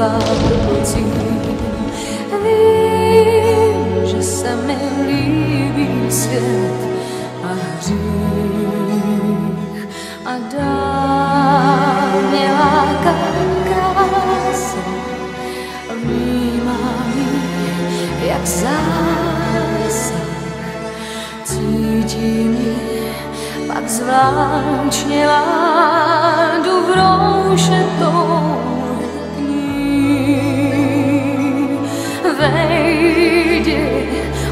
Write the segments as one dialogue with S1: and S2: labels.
S1: válcím. Vím, že se mi líbí svět a hřích a dál mě láká krása. Vnímám ji jak zásah, cítím ji, pak zvláštně jdu v rouše k ní. Vejdi,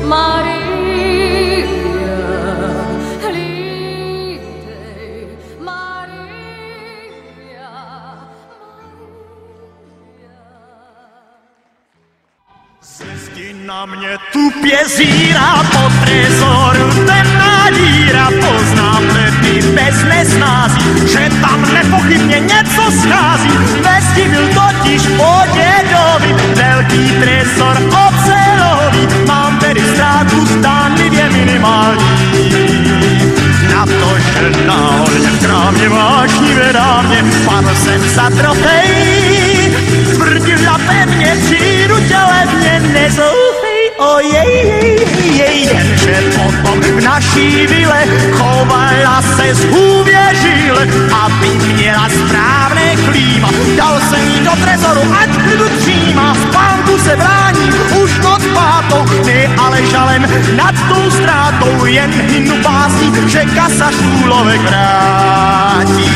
S1: Maria, hlídej, Maria.
S2: Ze zdi na mě tupě zírá, po trezoru temná díra, poznám lety bez nesnází, že tam nepochybně něco schází. Ve zdi byl totiž po dědovi velký trezor ocelový, mám tedy ztrátu zdánlivě minimální. Na to, že náhodně v krámě vášnivě dámě padl jsem za trofej, tvrdila pevně, přijdu tě levně, nezoufej, ojej, jenže potom v naší vile chovala se zhůvěřil, aby měla správné klíma. Dal jsem jí do trezoru, ať klidu tříma, spánku se bráním, už noc pátou, ne ale žalem nad tou ztrátou, jen hynu básní, že kasa škůlovek vrátí.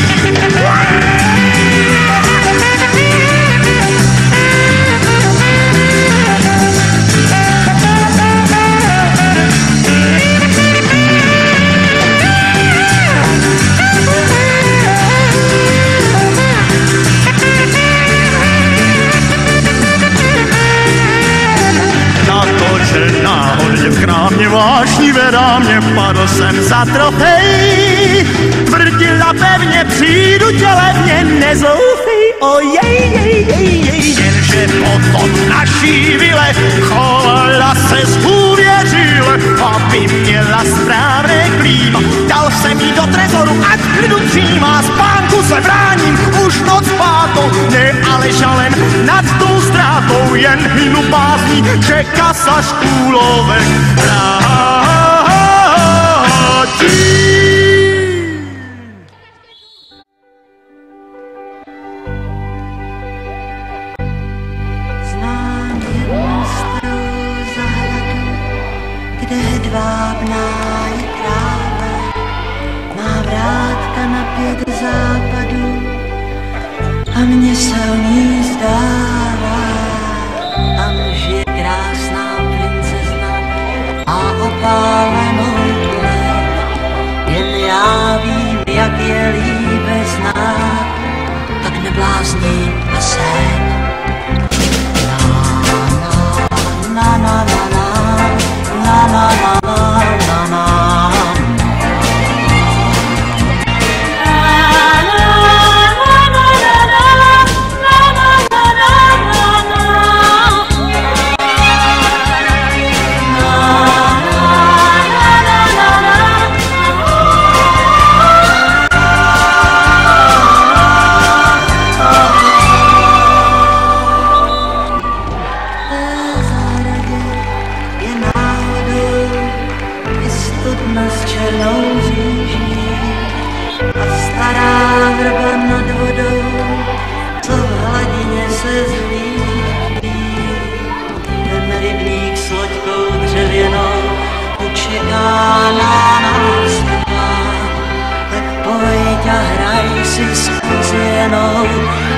S2: Náhodně v krámě vášnivé dámě padl jsem za trofej, tvrdila pevně, přijdu tě levně, nezoufej, ojej, jenže potom naší vile chovala se zhůvěřil, aby měla správné klíma. Dal jsem jí do trezoru, ať klidu tříma, spánku se bráním, už noc pátou, ne ale žalem nad tou ztrátou, jen hynu básní, že kasa škůlovek vrátí.
S3: Znám jednu starou zahradu, kde hedvábná je tráva, má vrátka na 5 západů a mně se o ní zdává. Tam žije krásná princezna a opálenou tleť, jen já vím, jak je líbe znát, tak neblázní a seď. Na na na na na na na na na na.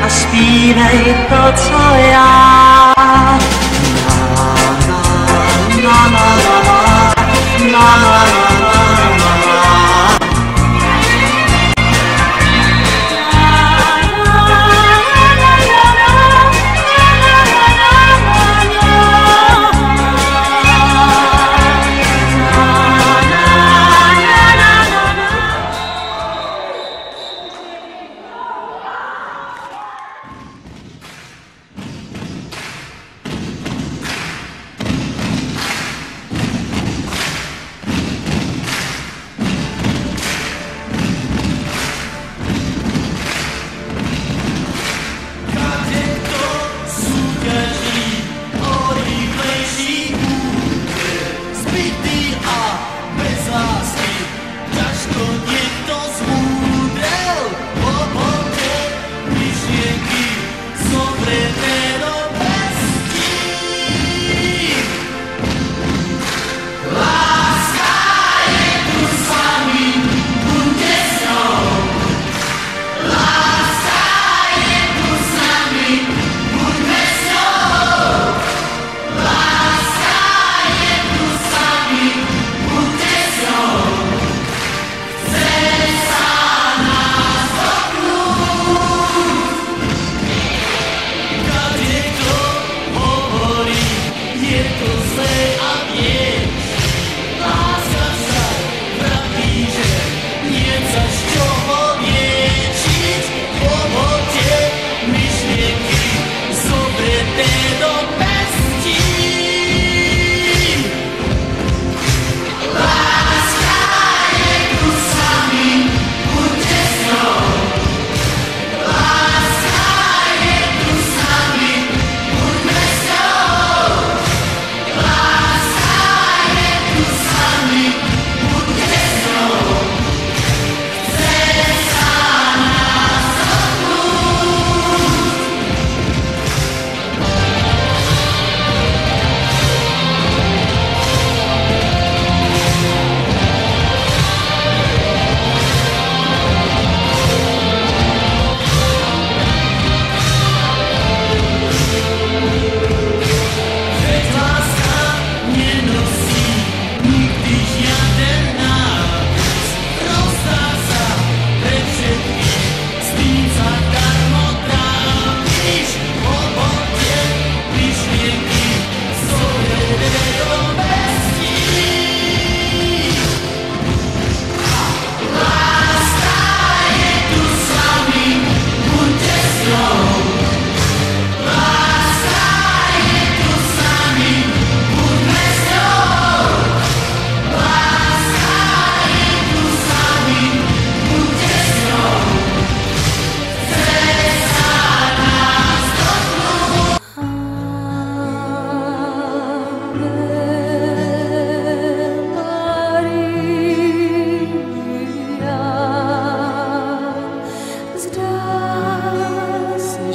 S3: A zpívej to, co já. Na na na na na na na.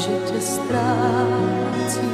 S1: že ťa strácim.